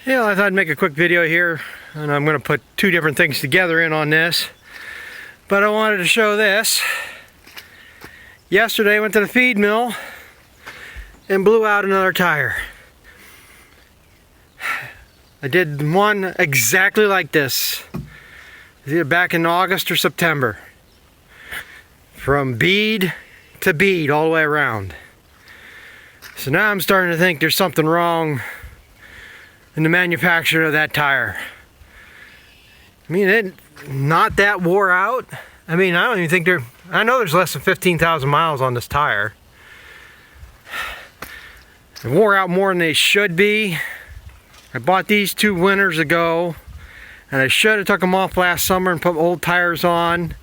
Yeah, I thought I'd make a quick video here, and I'm going to put two different things together in on this. But I wanted to show this. Yesterday I went to the feed mill and blew out another tire. I did one exactly like this. Either back in August or September. From bead to bead all the way around. So now I'm starting to think there's something wrong in the manufacture of that tire. I mean, it's not that wore out. I mean, I don't even think I know there's less than 15,000 miles on this tire. They wore out more than they should be. I bought these 2 winters ago, and I should have took them off last summer and put old tires on,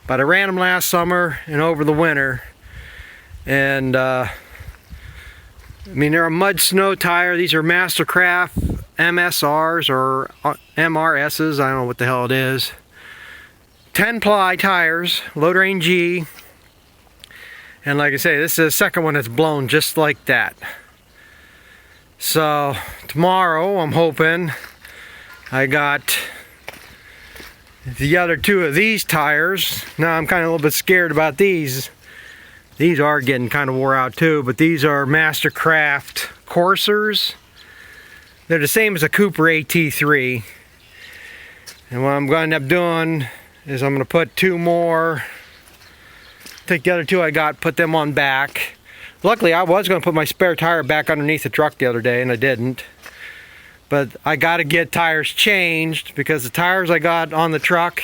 but I ran them last summer and over the winter. And I mean, they're a mud snow tire. These are Mastercraft MSRs or MRSs. I don't know what the hell it is. 10 ply tires, low drain G. And like I say, this is the second one that's blown just like that. So tomorrow I'm hoping I got the other 2 of these tires. Now I'm kind of a little bit scared about these. These are getting kind of wore out too, but these are Mastercraft Coursers. They're the same as a Cooper AT3. And what I'm going to end up doing is I'm going to put 2 more. Take the other 2 I got, put them on back. Luckily, I was going to put my spare tire back underneath the truck the other day, and I didn't. But I got to get tires changed because the tires I got on the truck,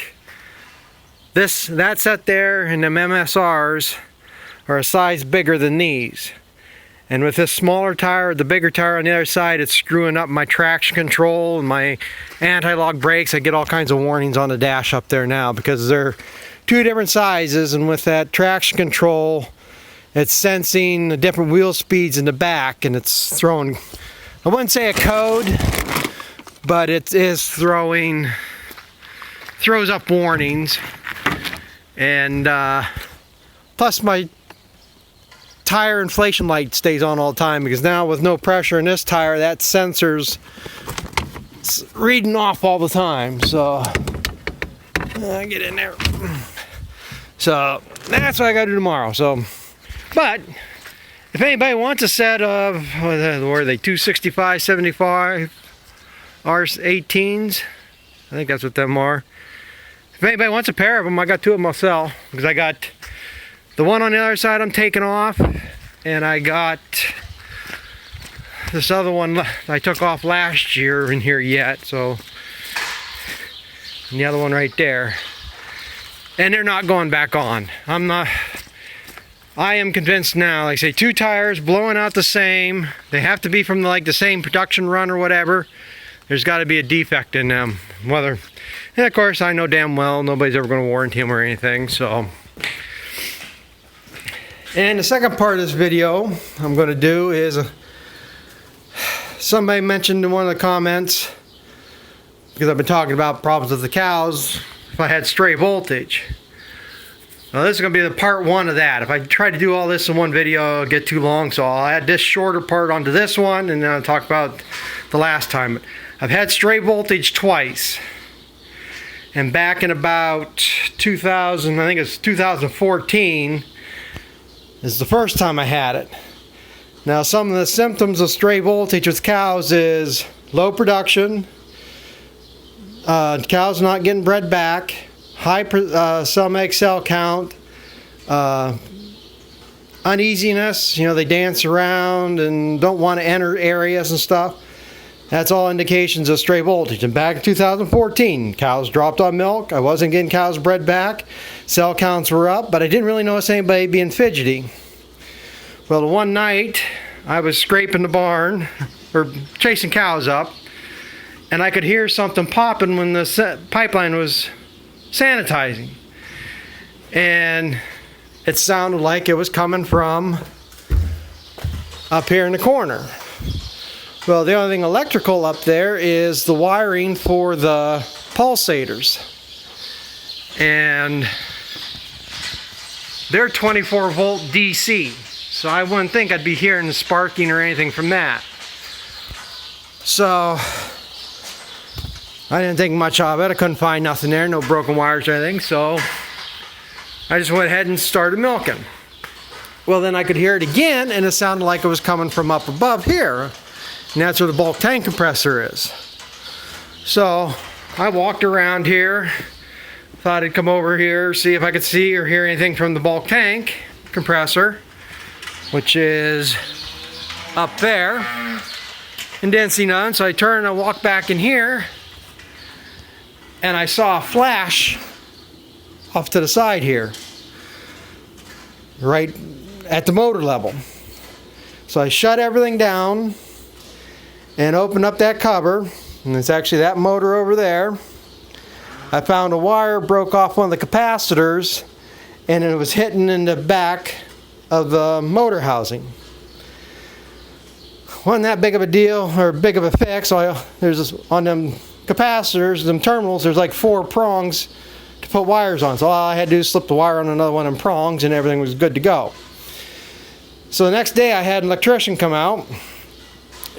that set there and them MSRs are a size bigger than these. And with this smaller tire, the bigger tire on the other side, it's screwing up my traction control and my anti-lock brakes. I get all kinds of warnings on the dash up there now because they're 2 different sizes, and with that traction control, it's sensing the different wheel speeds in the back, and it's throwing, I wouldn't say a code, but it is throws up warnings. And plus my tire inflation light stays on all the time, because now with no pressure in this tire, that sensor's reading off all the time. So get in there. So that's what I gotta do tomorrow. So, but if anybody wants a set of, what are they, 265, 75 R18s, I think that's what them are. If anybody wants a pair of them, I got 2 of them myself, because I got the one on the other side I'm taking off, and I got this other one I took off last year in here yet, so, and the other one right there. And they're not going back on. I am convinced now, like I say, 2 tires blowing out the same. They have to be from the same production run or whatever. There's got to be a defect in them. And of course, I know damn well nobody's ever going to warranty them or anything, so. And the second part of this video I'm going to do is, somebody mentioned in one of the comments, because I've been talking about problems with the cows, if I had stray voltage. Now this is going to be the part 1 of that. If I try to do all this in one video, it'll get too long, so I'll add this shorter part onto this one, and then I'll talk about the last time. I've had stray voltage twice. And back in about 2000, I think it's 2014, is the first time I had it. Now some of the symptoms of stray voltage with cows is low production, cows not getting bred back, high some egg cell count, uneasiness, they dance around and don't want to enter areas and stuff. That's all indications of stray voltage. And back in 2014, cows dropped on milk. I wasn't getting cows bred back. Cell counts were up, but I didn't really notice anybody being fidgety. Well, the one night I was scraping the barn, or chasing cows up, and I could hear something popping when the pipeline was sanitizing. And it sounded like it was coming from up here in the corner. Well, the only thing electrical up there is the wiring for the pulsators. And they're 24 volt DC. So I wouldn't think I'd be hearing the sparking or anything from that. So I didn't think much of it. I couldn't find nothing there, no broken wires or anything, so I just went ahead and started milking. Well, then I could hear it again, and it sounded like it was coming from up above here, and that's where the bulk tank compressor is. So I walked around here, thought I'd come over here, see if I could see or hear anything from the bulk tank compressor, which is up there, and didn't see none. So I turned and walked back in here, and I saw a flash off to the side here, right at the motor level. So I shut everything down and opened up that cover, and it's actually that motor over there. I found a wire broke off one of the capacitors, and it was hitting in the back of the motor housing. Wasn't that big of a deal or big of a fix. So there's this, on them capacitors, them terminals, there's like 4 prongs to put wires on. So all I had to do is slip the wire on another one of them prongs, and everything was good to go. So the next day I had an electrician come out,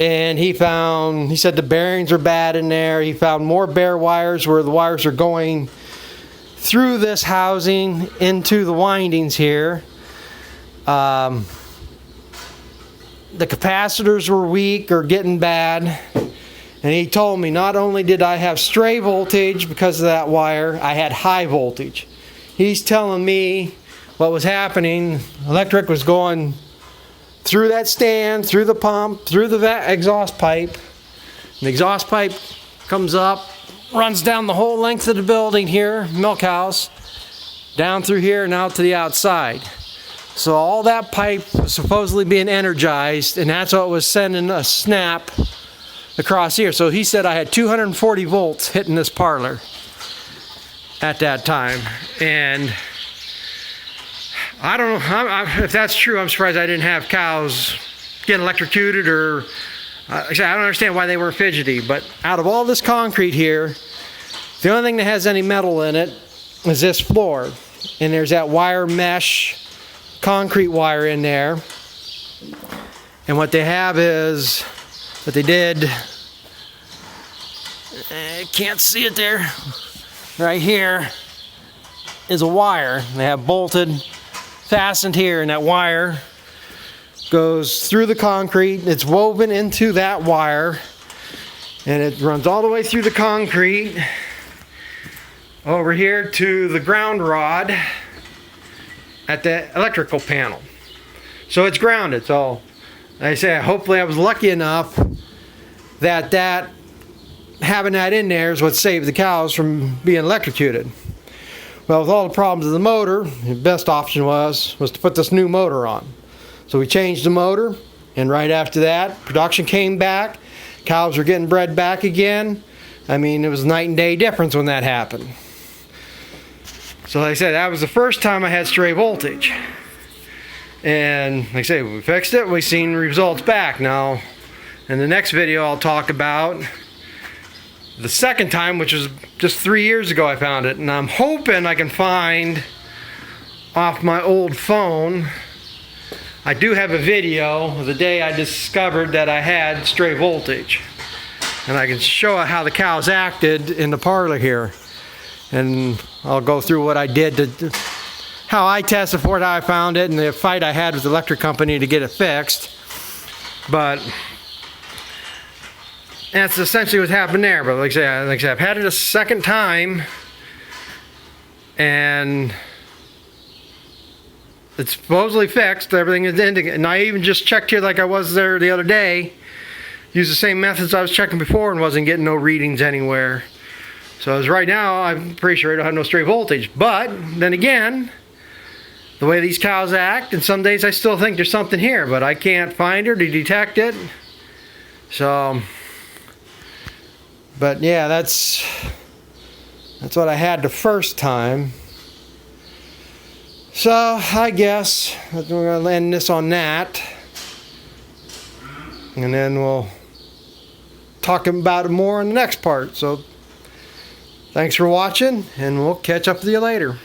and he said the bearings are bad in there. He found more bare wires where the wires are going through this housing into the windings here. The capacitors were weak or getting bad, and he told me not only did I have stray voltage because of that wire, I had high voltage. He's telling me what was happening. Electric was going through that stand, through the pump, through the exhaust pipe. And the exhaust pipe comes up, runs down the whole length of the building here, milk house, down through here and out to the outside. So all that pipe was supposedly being energized, and that's what was sending a snap across here. So he said I had 240 volts hitting this parlor at that time. And I don't know if that's true. I'm surprised I didn't have cows get electrocuted, or I don't understand why they weren't fidgety. But out of all this concrete here, the only thing that has any metal in it is this floor. And there's that wire mesh concrete wire in there. And what they have is, what they did, can't see it there, right here is a wire. They have bolted, fastened here, and that wire goes through the concrete. It's woven into that wire, and it runs all the way through the concrete over here to the ground rod at the electrical panel. So it's grounded. So like I say, hopefully I was lucky enough that having that in there is what saved the cows from being electrocuted. Well, with all the problems of the motor, the best option was to put this new motor on. So we changed the motor, and right after that, production came back. Cows were getting bred back again. I mean, it was night and day difference when that happened. So like I said, that was the first time I had stray voltage. And like I say, we fixed it, we've seen results back. Now, in the next video, I'll talk about the second time, which was just 3 years ago I found it. And I'm hoping I can find off my old phone. I do have a video of the day I discovered that I had stray voltage. And I can show how the cows acted in the parlor here. And I'll go through what I did how I tested for it, how I found it, and the fight I had with the electric company to get it fixed. But that's essentially what happened there. But like I said, I've had it a second time, and it's supposedly fixed. Everything is ending, and I even just checked here like I was there the other day. Used the same methods I was checking before and wasn't getting no readings anywhere. So as right now, I'm pretty sure I don't have no stray voltage. But then again, the way these cows act, and some days I still think there's something here, but I can't find her to detect it. So, but yeah, that's what I had the first time. So I guess we're going to end this on that, and then we'll talk about it more in the next part. So thanks for watching, and we'll catch up with you later.